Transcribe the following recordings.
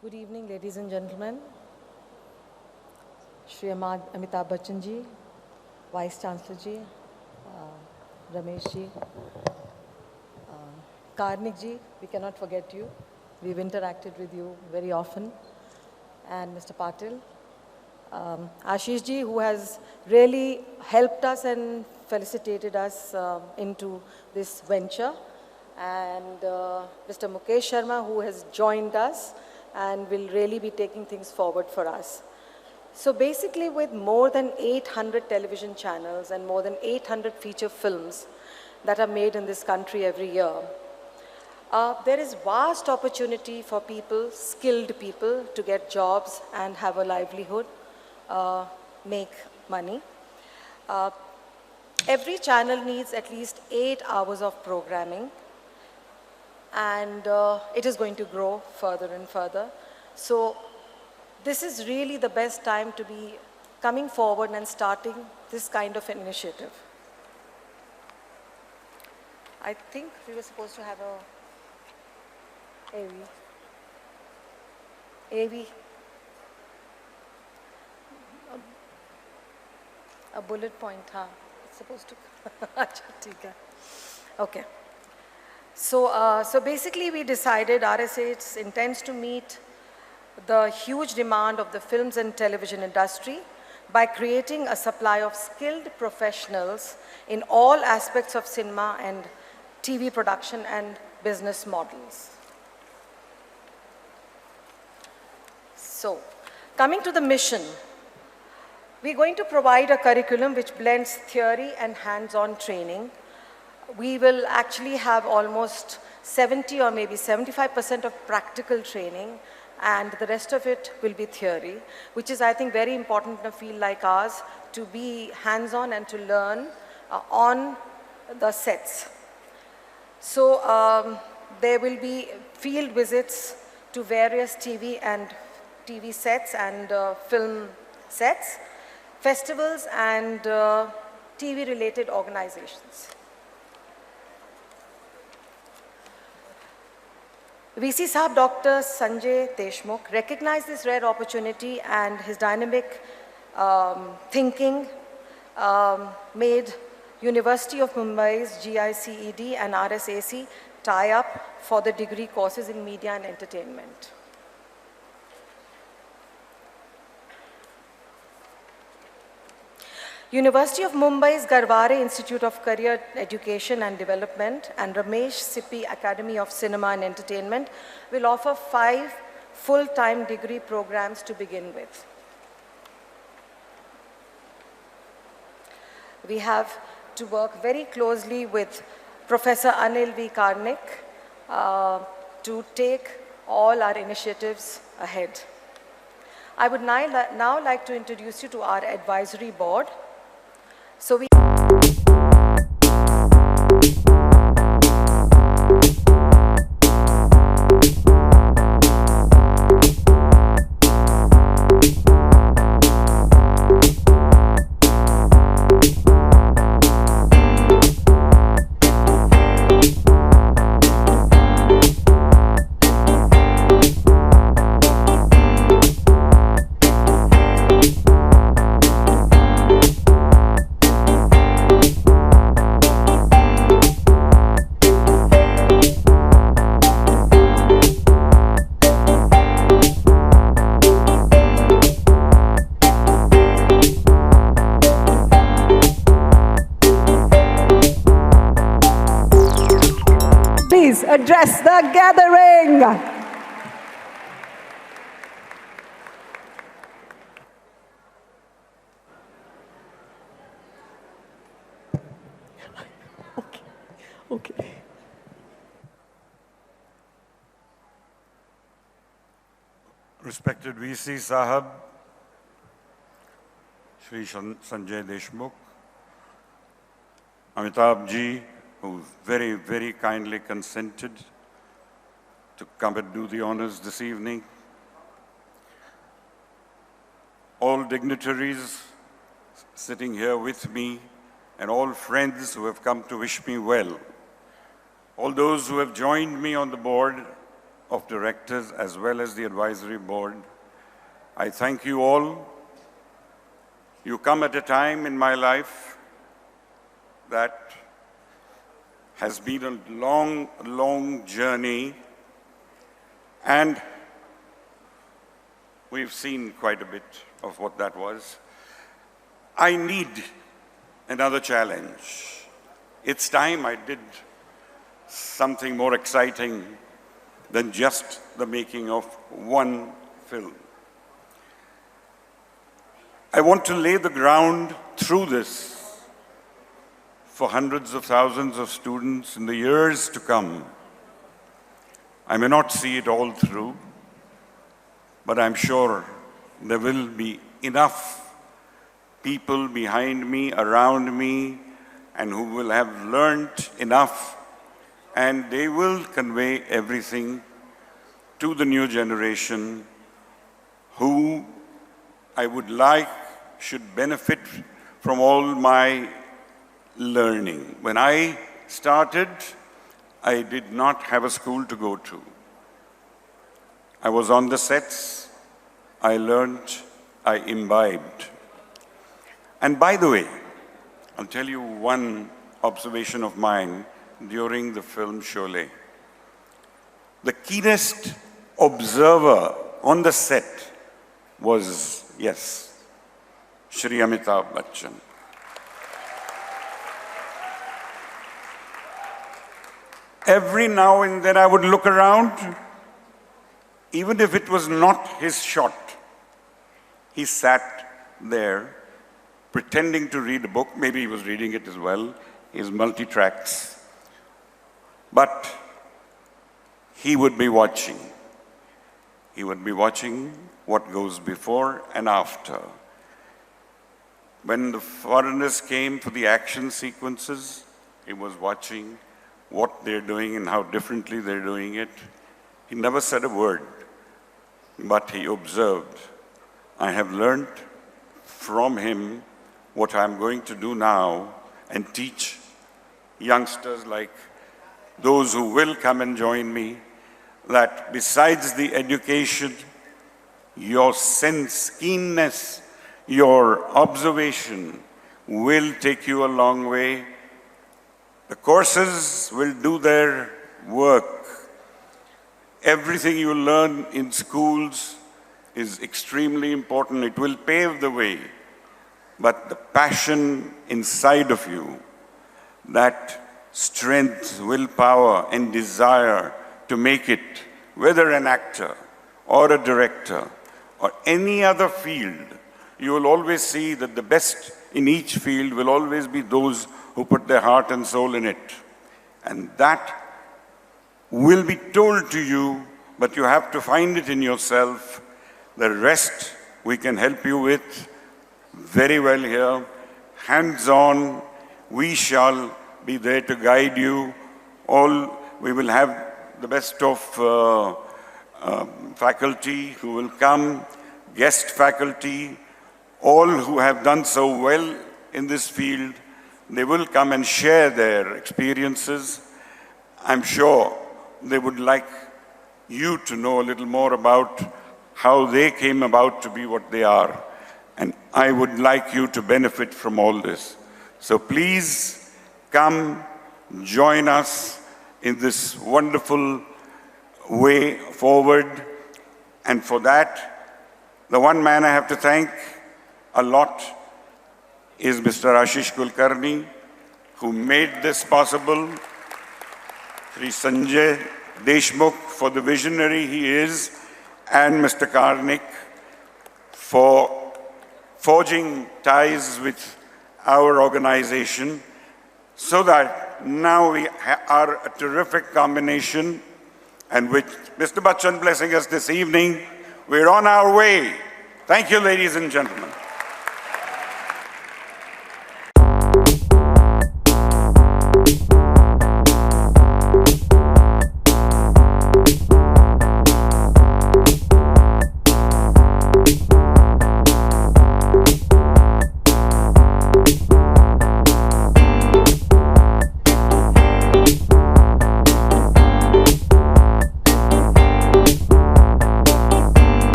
Good evening, ladies and gentlemen. Shri Amitabh Bachchan ji, Vice Chancellor ji, Ramesh ji, Karnik ji, we cannot forget you. We've interacted with you very often. And Mr. Patil, Ashish ji, who has really helped us and felicitated us into this venture. And Mr. Mukesh Sharma, who has joined us and will really be taking things forward for us. So basically, with more than 800 television channels and more than 800 feature films that are made in this country every year, there is vast opportunity for people, skilled people, to get jobs and have a livelihood, make money. Every channel needs at least 8 hours of programming, and it is going to grow further and further. So this is really the best time to be coming forward and starting this kind of an initiative. I think we were supposed to have a bullet point, huh? It's supposed to. Okay. So basically we decided RSH intends to meet the huge demand of the films and television industry by creating a supply of skilled professionals in all aspects of cinema and TV production and business models. So, coming to the mission, we're going to provide a curriculum which blends theory and hands-on training. We will actually have almost 70 or maybe 75% of practical training, and the rest of it will be theory, which is, I think, very important in a field like ours, to be hands-on and to learn on the sets. So there will be field visits to various TV sets and film sets, festivals and TV-related organizations. VC Sahab Dr. Sanjay Deshmukh recognized this rare opportunity, and his dynamic thinking made University of Mumbai's GICED and RSAC tie up for the degree courses in media and entertainment. University of Mumbai's Garware Institute of Career Education and Development and Ramesh Sippy Academy of Cinema and Entertainment will offer 5 full-time degree programs to begin with. We have to work very closely with Professor Anil V. Karnik to take all our initiatives ahead. I would now like to introduce you to our advisory board. So we address the gathering. Okay. Respected VC Sahab, Shri Sanjay Deshmukh, Amitabh ji, who very, very kindly consented to come and do the honors this evening. All dignitaries sitting here with me, and all friends who have come to wish me well. All those who have joined me on the board of directors as well as the advisory board. I thank you all. You come at a time in my life that has been a long, long journey, and we've seen quite a bit of what that was. I need another challenge. It's time I did something more exciting than just the making of one film. I want to lay the ground through this for hundreds of thousands of students in the years to come. I may not see it all through, but I'm sure there will be enough people behind me, around me, and who will have learned enough, and they will convey everything to the new generation who I would like should benefit from all my learning. When I started, I did not have a school to go to. I was on the sets, I learned, I imbibed. And by the way, I'll tell you one observation of mine during the film Sholay. The keenest observer on the set was, yes, Shri Amitabh Bachchan. Every now and then I would look around, even if it was not his shot. He sat there pretending to read a book. Maybe he was reading it as well, his multi-tracks. But he would be watching. He would be watching what goes before and after. When the foreigners came for the action sequences, he was watching what they're doing and how differently they're doing it. He never said a word, but he observed. I have learned from him what I'm going to do now and teach youngsters like those who will come and join me, that besides the education, your sense, keenness, your observation will take you a long way. The courses will do their work. Everything you learn in schools is extremely important. It will pave the way. But the passion inside of you, that strength, willpower, and desire to make it, whether an actor or a director or any other field, you will always see that the best in each field will always be those who put their heart and soul in it. And that will be told to you, but you have to find it in yourself. The rest we can help you with very well here. Hands-on, we shall be there to guide you. We will have the best of faculty who will come, guest faculty, all who have done so well in this field. They will come and share their experiences. I'm sure they would like you to know a little more about how they came about to be what they are. And I would like you to benefit from all this. So please come, join us in this wonderful way forward. And for that, the one man I have to thank a lot is Mr. Ashish Kulkarni, who made this possible. Sri Sanjay Deshmukh, for the visionary he is, and Mr. Karnik for forging ties with our organization, so that now we are a terrific combination, and with Mr. Bachchan blessing us this evening, we're on our way. Thank you, ladies and gentlemen.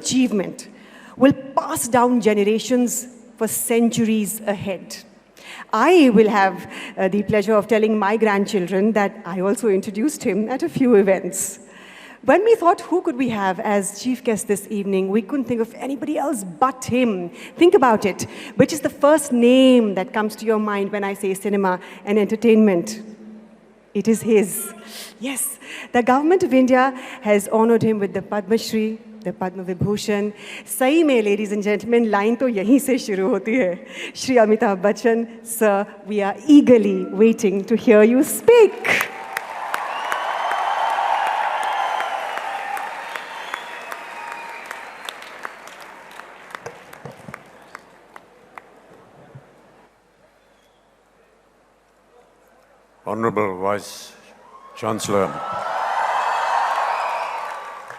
achievement will pass down generations for centuries ahead. I will have the pleasure of telling my grandchildren that I also introduced him at a few events. When we thought, who could we have as chief guest this evening, we couldn't think of anybody else but him. Think about it. Which is the first name that comes to your mind when I say cinema and entertainment? It is his. Yes, the government of India has honored him with the Padma Shri, the Padma Vibhushan. Sahi mein, ladies and gentlemen, line to yahin se shuru hoti hai. Shri Amitabh Bachchan, sir, we are eagerly waiting to hear you speak. Honorable Vice Chancellor,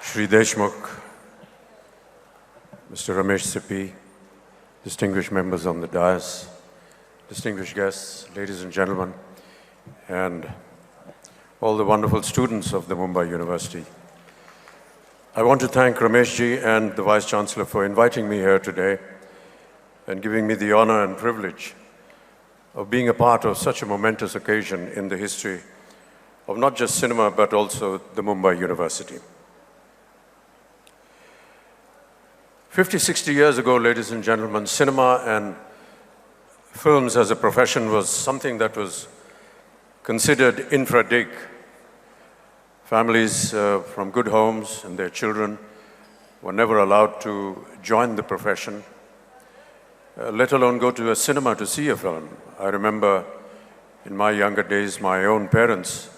Shri Deshmukh, Mr. Ramesh Sippy, distinguished members on the dais, distinguished guests, ladies and gentlemen, and all the wonderful students of the Mumbai University. I want to thank Ramesh ji and the Vice Chancellor for inviting me here today and giving me the honor and privilege of being a part of such a momentous occasion in the history of not just cinema, but also the Mumbai University. 50, 60 years ago, ladies and gentlemen, cinema and films as a profession was something that was considered infra-dig. Families from good homes and their children were never allowed to join the profession, let alone go to a cinema to see a film. I remember in my younger days, my own parents,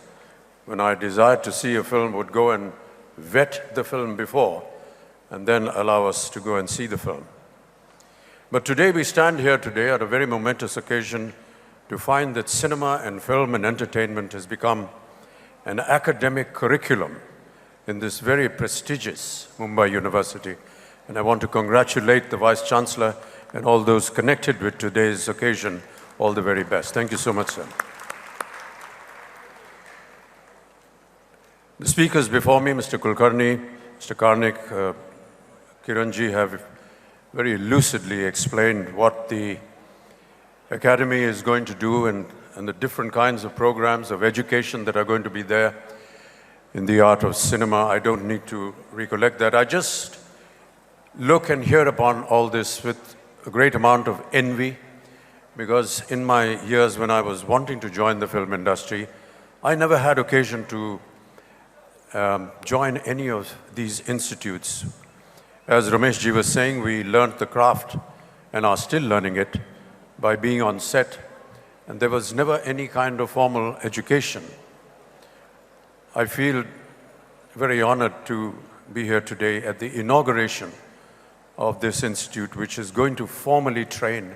when I desired to see a film, would go and vet the film before and then allow us to go and see the film. But today we stand here today at a very momentous occasion to find that cinema and film and entertainment has become an academic curriculum in this very prestigious Mumbai University. And I want to congratulate the Vice Chancellor and all those connected with today's occasion. All the very best. Thank you so much, sir. The speakers before me, Mr. Kulkarni, Mr. Karnik, Kiranji, have very lucidly explained what the Academy is going to do and the different kinds of programs of education that are going to be there in the art of cinema. I don't need to recollect that. I just look and hear upon all this with a great amount of envy, because in my years when I was wanting to join the film industry, I never had occasion to join any of these institutes. As Ramesh ji was saying, we learned the craft and are still learning it by being on set, and there was never any kind of formal education. I feel very honored to be here today at the inauguration of this institute, which is going to formally train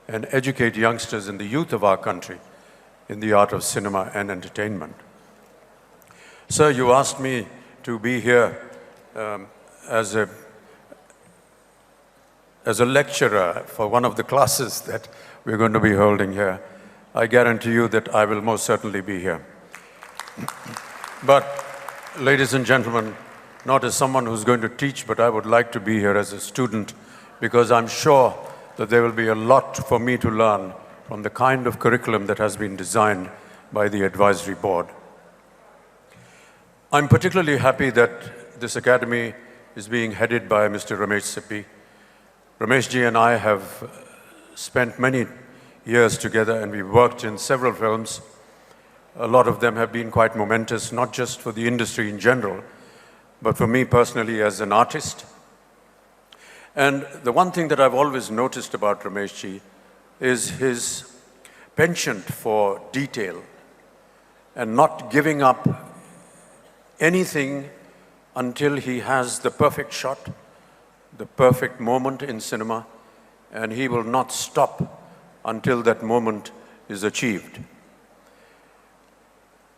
and educate youngsters and the youth of our country in the art of cinema and entertainment. Sir, you asked me to be here as a lecturer for one of the classes that we're going to be holding here. I guarantee you that I will most certainly be here. But, ladies and gentlemen, not as someone who's going to teach, but I would like to be here as a student, because I'm sure that there will be a lot for me to learn from the kind of curriculum that has been designed by the advisory board. I'm particularly happy that this academy is being headed by Mr. Ramesh Sippy. Ramesh ji and I have spent many years together, and we've worked in several films. A lot of them have been quite momentous, not just for the industry in general, but for me personally as an artist. And the one thing that I've always noticed about Ramesh ji is his penchant for detail and not giving up anything until he has the perfect shot, the perfect moment in cinema, and he will not stop until that moment is achieved.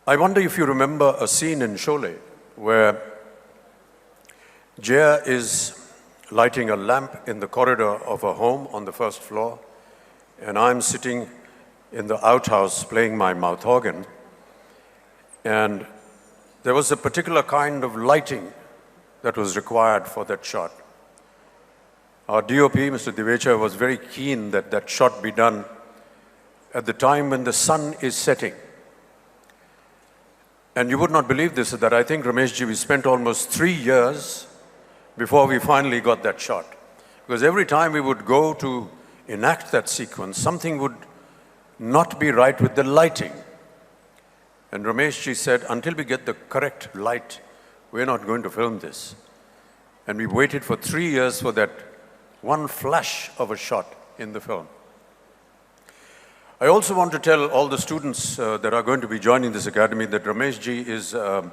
I wonder if you remember a scene in Sholay where Jaya is lighting a lamp in the corridor of a home on the first floor, and I'm sitting in the outhouse playing my mouth organ, and there was a particular kind of lighting that was required for that shot. Our DOP, Mr. Divecha, was very keen that that shot be done at the time when the sun is setting. And you would not believe this, that I think, Rameshji, we spent almost 3 years before we finally got that shot. Because every time we would go to enact that sequence, something would not be right with the lighting. And Rameshji said, until we get the correct light, we're not going to film this. And we waited for 3 years for that one flash of a shot in the film. I also want to tell all the students that are going to be joining this academy that Rameshji is a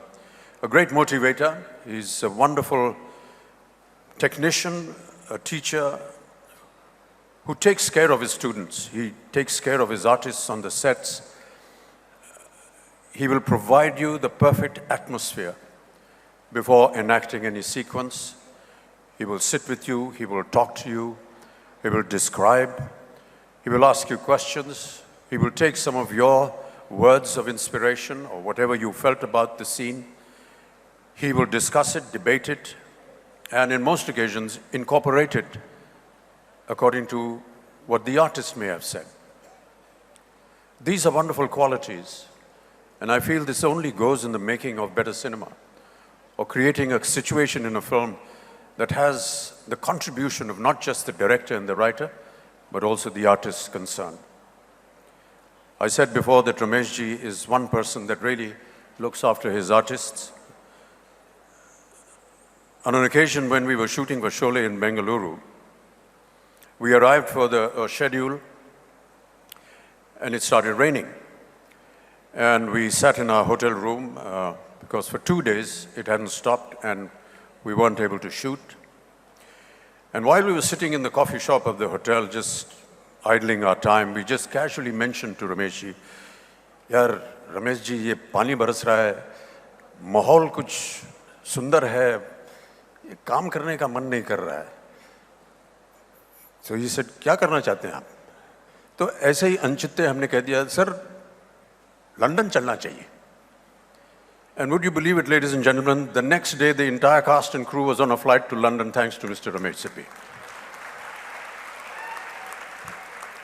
great motivator. He's a wonderful technician, a teacher who takes care of his students. He takes care of his artists on the sets. He will provide you the perfect atmosphere before enacting any sequence. He will sit with you, he will talk to you, he will describe, he will ask you questions, he will take some of your words of inspiration or whatever you felt about the scene. He will discuss it, debate it, and in most occasions incorporate it according to what the artist may have said. These are wonderful qualities, and I feel this only goes in the making of better cinema, or creating a situation in a film that has the contribution of not just the director and the writer, but also the artist concerned. I said before that Rameshji is one person that really looks after his artists. On an occasion when we were shooting for Sholay in Bengaluru, we arrived for the schedule and it started raining. And we sat in our hotel room because for 2 days it hadn't stopped and we weren't able to shoot. And while we were sitting in the coffee shop of the hotel, just idling our time, we just casually mentioned to Rameshji, "Yaar, Rameshji, ye pani baras raha hai, mahol kuch sundar hai, ye kaam karne ka man nahi kar raha hai." So he said, "Kya karna chahte hain aap?" तो ऐसे ही अनचित्ते हमने कह दिया, "sir, London चलना चाहिए." And would you believe it, ladies and gentlemen, the next day the entire cast and crew was on a flight to London thanks to Mr. Ramesh Sippy.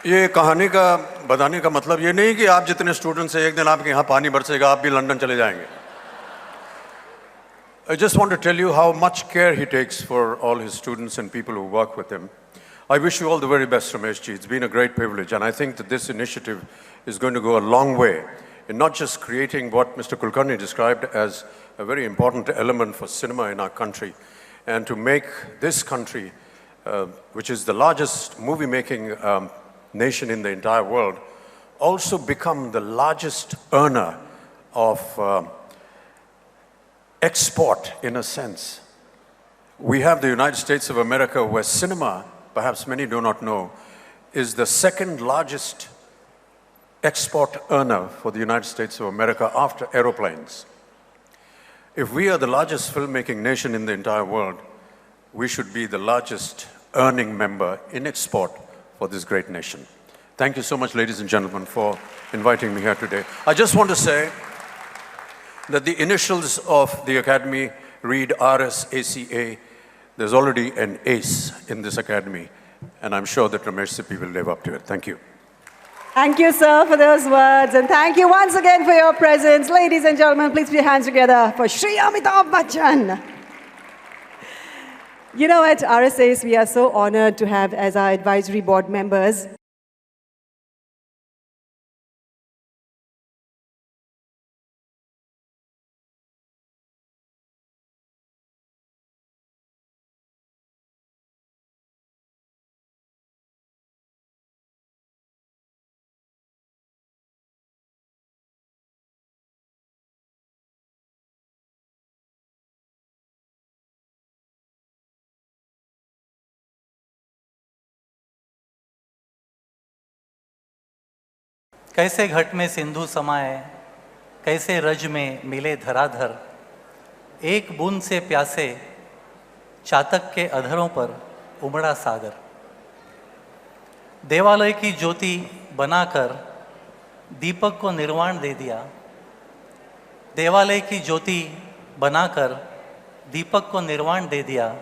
ये कहानी का बताने का मतलब ये नहीं कि आप जितने स्टूडेंट्स हैं एक दिन आपके यहाँ पानी बरसेगा आप भी लंदन चले जाएंगे. I just want to tell you how much care he takes for all his students and people who work with him. I wish you all the very best, Rameshji. It's been a great privilege, and I think that this initiative is going to go a long way in not just creating what Mr. Kulkarni described as a very important element for cinema in our country, and to make this country, which is the largest movie-making nation in the entire world, also become the largest earner of export, in a sense. We have the United States of America, where cinema, perhaps many do not know, is the second largest export earner for the United States of America after aeroplanes. If we are the largest filmmaking nation in the entire world, we should be the largest earning member in export for this great nation. Thank you so much, ladies and gentlemen, for inviting me here today. I just want to say that the initials of the Academy read RSACA. There's already an ace in this Academy, and I'm sure that Ramesh Sippy will live up to it. Thank you. Thank you, sir, for those words. And thank you once again for your presence. Ladies and gentlemen, please put your hands together for Shri Amitabh Bachchan. You know, at RSAs, we are so honored to have as our advisory board members कैसे घट में सिंधु समाए, कैसे रज में मिले धराधर, एक बूंद से प्यासे चातक के अधरों पर उमड़ा सागर। देवालय की ज्योति बनाकर दीपक को निर्वाण दे दिया, देवालय की ज्योति बनाकर दीपक को निर्वाण दे दिया,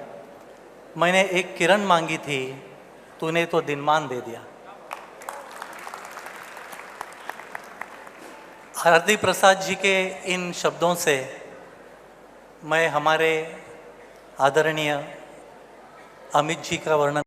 मैंने एक किरण मांगी थी, तूने तो दिनमान दे दिया। आरती प्रसाद जी के इन शब्दों से मैं हमारे आदरणीय अमित जी का वर्णन